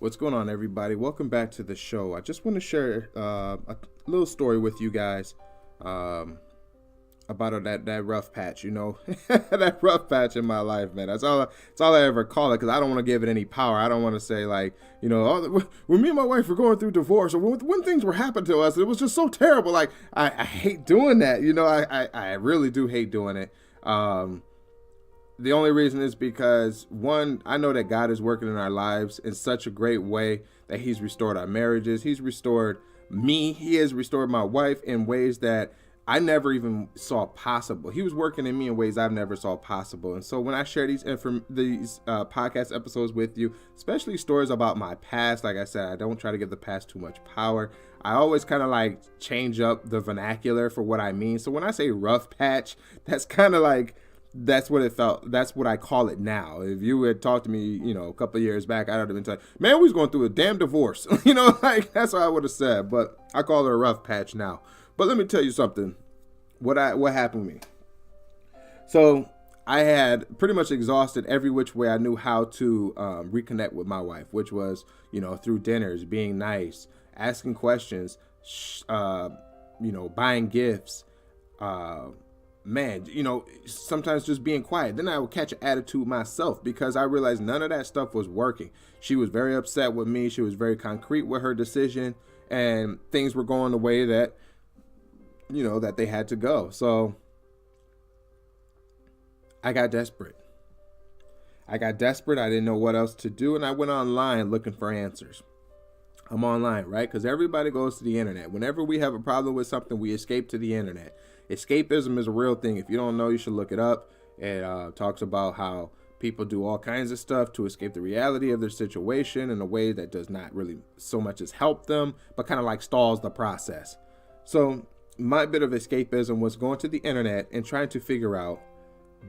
What's going on, everybody? Welcome back to the show. I just want to share a little story with you guys about that rough patch, that rough patch in my life, man. That's all I ever call it, because I don't want to give it any power. I don't want to say, like, when me and my wife were going through divorce, or when things were happening to us, it was just so terrible. Like, I hate doing that. I really do hate doing it. The only reason is because, one, I know that God is working in our lives in such a great way that he's restored our marriages. He's restored me. He has restored my wife in ways that I never even saw possible. He was working in me in ways I've never saw possible. And so when I share these podcast episodes with you, especially stories about my past, like I said, I don't try to give the past too much power. I always kind of like change up the vernacular for what I mean. So when I say rough patch, that's kind of like, that's what it felt. That's what I call it now. If you had talked to me, a couple of years back, I'd have been telling, man, we was going through a damn divorce. Like, that's what I would have said. But I call it a rough patch now. But let me tell you something. What happened to me? So I had pretty much exhausted every which way I knew how to reconnect with my wife, which was, through dinners, being nice, asking questions, buying gifts, sometimes just being quiet. Then I would catch an attitude myself because I realized none of that stuff was working. She was very upset with me. She was very concrete with her decision, and things were going the way that, that they had to go. So I got desperate. I didn't know what else to do. And I went online looking for answers. I'm online, right? Because everybody goes to the internet. Whenever we have a problem with something, we escape to the internet. Escapism is a real thing. If you don't know, you should look it up. It talks about how people do all kinds of stuff to escape the reality of their situation in a way that does not really so much as help them, but kind of like stalls the process. So my bit of escapism was going to the internet and trying to figure out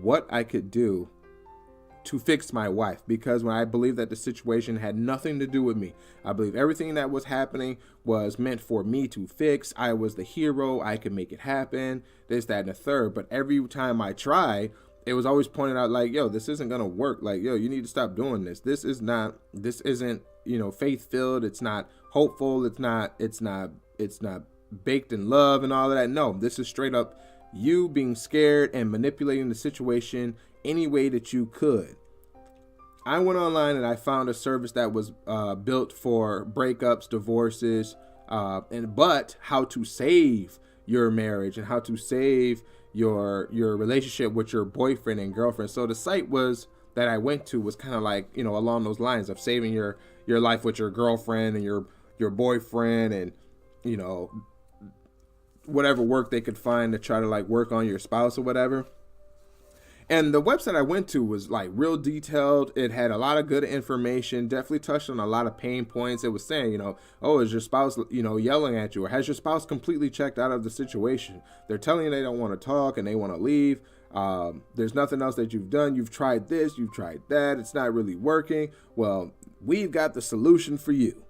what I could do to fix my wife, because when I believe that the situation had nothing to do with me, I believe everything that was happening was meant for me to fix. I was the hero. I could make it happen, this, that, and the third. But every time I try, it was always pointed out like, yo, this isn't going to work. Like, yo, you need to stop doing this. This isn't, faith filled. It's not hopeful. It's not baked in love and all of that. No, this is straight up you being scared and manipulating the situation any way that you could. I went online and I found a service that was built for breakups, divorces, but how to save your marriage and how to save your relationship with your boyfriend and girlfriend. So the site that I went to was kind of like, along those lines of saving your life with your girlfriend and your boyfriend, and whatever work they could find to try to like work on your spouse or whatever. And the website I went to was like real detailed. It had a lot of good information, definitely touched on a lot of pain points. It was saying, oh, is your spouse, yelling at you, or has your spouse completely checked out of the situation? They're telling you they don't want to talk and they want to leave. There's nothing else that you've done. You've tried this, you've tried that. It's not really working. Well, we've got the solution for you.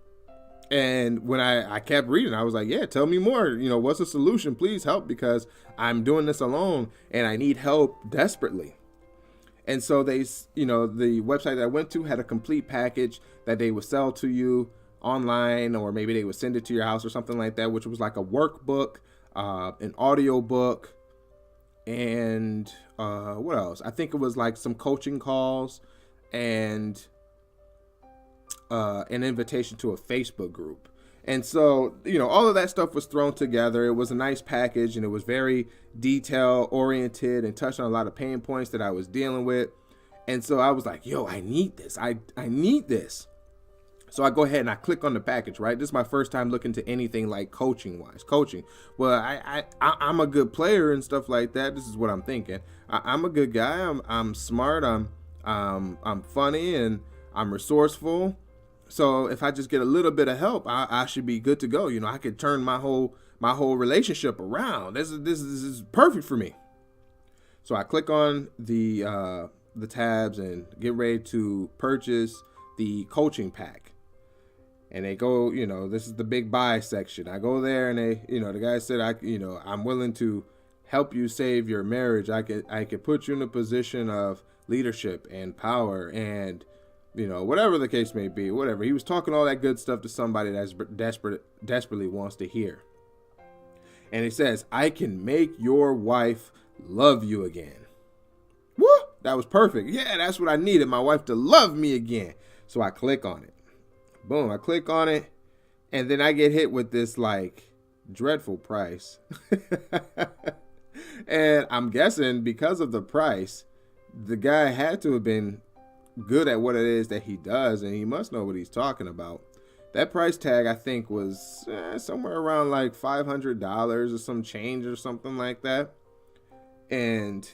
And when I kept reading, I was like, yeah, tell me more. What's the solution? Please help, because I'm doing this alone and I need help desperately. And so the website that I went to had a complete package that they would sell to you online, or maybe they would send it to your house or something like that, which was like a workbook, an audio book, and what else? I think it was like some coaching calls and an invitation to a Facebook group. And so, all of that stuff was thrown together. It was a nice package, and it was very detail oriented and touched on a lot of pain points that I was dealing with. And so I was like, yo, I need this. I need this. So I go ahead and I click on the package, right? This is my first time looking to anything like coaching. Well, I'm a good player and stuff like that. This is what I'm thinking. I'm a good guy. I'm smart. I'm funny, and I'm resourceful. So if I just get a little bit of help, I should be good to go. I could turn my whole relationship around. This is perfect for me. So I click on the tabs and get ready to purchase the coaching pack. And they go, this is the big buy section. I go there and they, the guy said, I'm willing to help you save your marriage. I could put you in a position of leadership and power and You know, whatever the case may be, whatever. He was talking all that good stuff to somebody that's desperately wants to hear. And he says, I can make your wife love you again. Woo! That was perfect. Yeah, that's what I needed, my wife to love me again. So I click on it. Boom, I click on it. And then I get hit with this like dreadful price. And I'm guessing because of the price, the guy had to have been good at what it is that he does, and he must know what he's talking about. That price tag, I think, was somewhere around like $500 or some change or something like that. And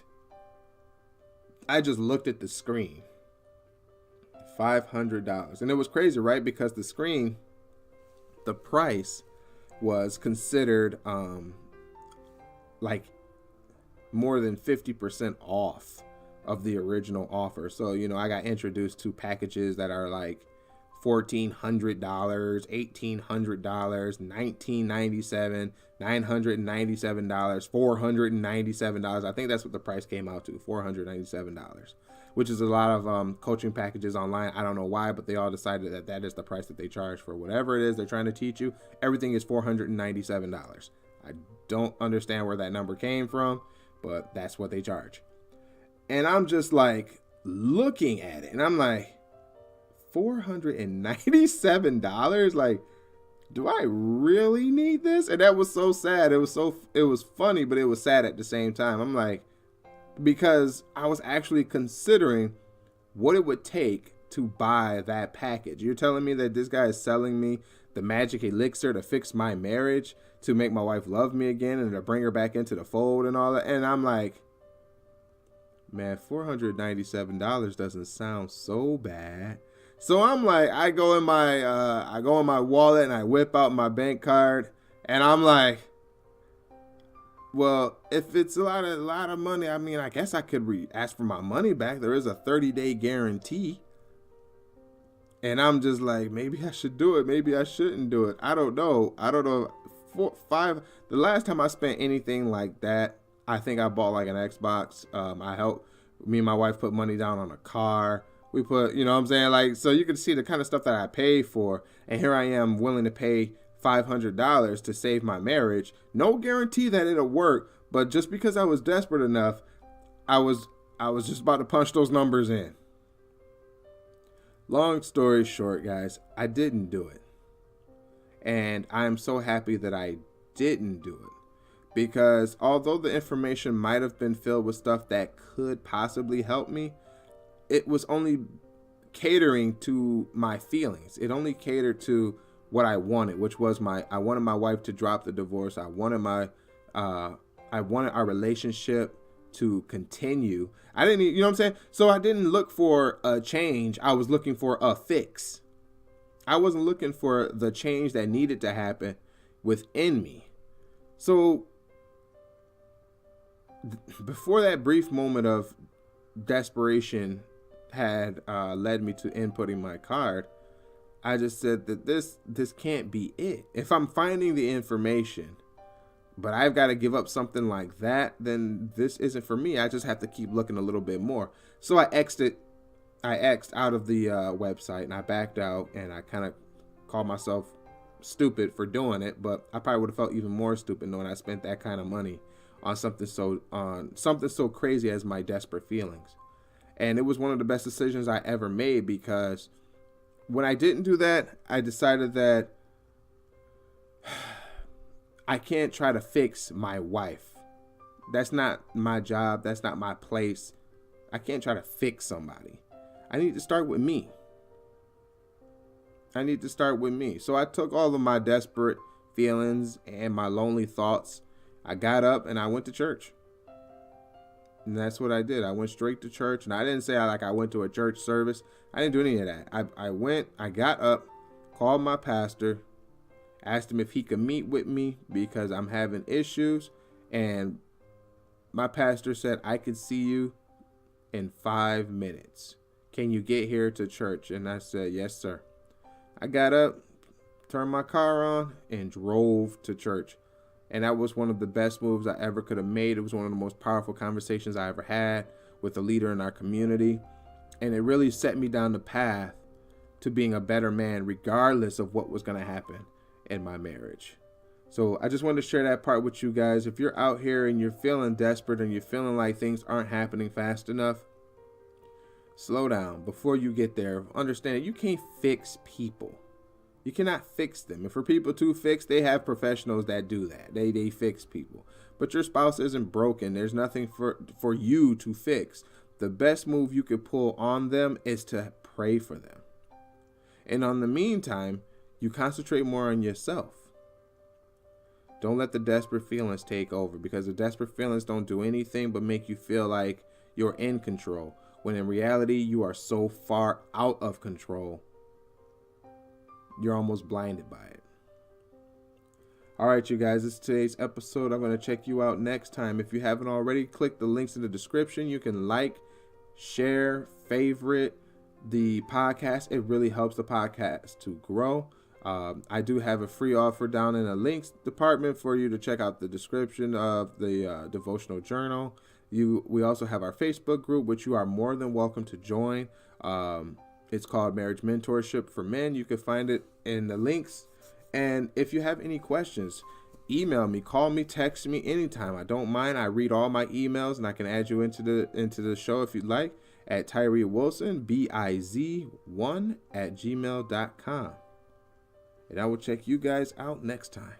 I just looked at the screen. $500. And it was crazy, right? Because the screen, the price was considered like more than 50% off of the original offer. So, you know, I got introduced to packages that are like $1,400, $1,800, $1,997, $997, $497. I think that's what the price came out to, $497, which is a lot of coaching packages online. I don't know why, but they all decided that that is the price that they charge for whatever it is they're trying to teach you. Everything is $497. I don't understand where that number came from, but that's what they charge. And I'm just like looking at it and I'm like, $497? Like, do I really need this? And that was so sad. It was funny, but it was sad at the same time. I'm like, because I was actually considering what it would take to buy that package. You're telling me that this guy is selling me the magic elixir to fix my marriage, to make my wife love me again, and to bring her back into the fold and all that. And I'm like, man, $497 doesn't sound so bad. So I'm like, I go in my wallet and I whip out my bank card, and I'm like, well, if it's a lot of money, I mean, I guess I could ask for my money back. There is a 30-day guarantee. And I'm just like, maybe I should do it. Maybe I shouldn't do it. I don't know. The last time I spent anything like that, I think I bought like an Xbox. I helped me and my wife put money down on a car. We put, you know what I'm saying? Like, so you can see the kind of stuff that I paid for. And here I am willing to pay $500 to save my marriage. No guarantee that it'll work. But just because I was desperate enough, I was just about to punch those numbers in. Long story short, guys, I didn't do it. And I'm so happy that I didn't do it. Because although the information might have been filled with stuff that could possibly help me, it was only catering to my feelings. It only catered to what I wanted, which was I wanted my wife to drop the divorce. I wanted our relationship to continue. I didn't, you know what I'm saying? So I didn't look for a change. I was looking for a fix. I wasn't looking for the change that needed to happen within me. So before that brief moment of desperation had led me to inputting my card, I just said that this can't be it. If I'm finding the information, but I've got to give up something like that, then this isn't for me. I just have to keep looking a little bit more. So I X'd out of the website and I backed out, and I kind of called myself stupid for doing it, but I probably would have felt even more stupid knowing I spent that kind of money on something so crazy as my desperate feelings. And it was one of the best decisions I ever made, because when I didn't do that, I decided that I can't try to fix my wife. That's not my job. That's not my place. I can't try to fix somebody. I need to start with me. So I took all of my desperate feelings and my lonely thoughts. I got up and I went to church. And that's what I did. I went straight to church. And I didn't say I went to a church service. I didn't do any of that. I got up, called my pastor, asked him if he could meet with me because I'm having issues. And my pastor said, I could see you in 5 minutes. Can you get here to church? And I said, yes, sir. I got up, turned my car on, and drove to church. And that was one of the best moves I ever could have made. It was one of the most powerful conversations I ever had with a leader in our community. And it really set me down the path to being a better man, regardless of what was going to happen in my marriage. So I just wanted to share that part with you guys. If you're out here and you're feeling desperate and you're feeling like things aren't happening fast enough, slow down before you get there. Understand you can't fix people. You cannot fix them. And for people to fix, they have professionals that do that. They fix people. But your spouse isn't broken. There's nothing for you to fix. The best move you could pull on them is to pray for them. And on the meantime, you concentrate more on yourself. Don't let the desperate feelings take over, because the desperate feelings don't do anything but make you feel like you're in control, when in reality, you are so far out of control, you're almost blinded by it. All right, you guys, this is today's episode. I'm going to check you out next time. If you haven't already, click the links in the description. You can like, share, favorite the podcast. It really helps the podcast to grow. I do have a free offer down in the links department for you to check out the description of the devotional journal. We also have our Facebook group, which you are more than welcome to join. It's called Marriage Mentorship for Men. You can find it in the links. And if you have any questions, email me, call me, text me anytime. I don't mind. I read all my emails, and I can add you into the show if you'd like at Tyree Wilson, BIZ1 @gmail.com. And I will check you guys out next time.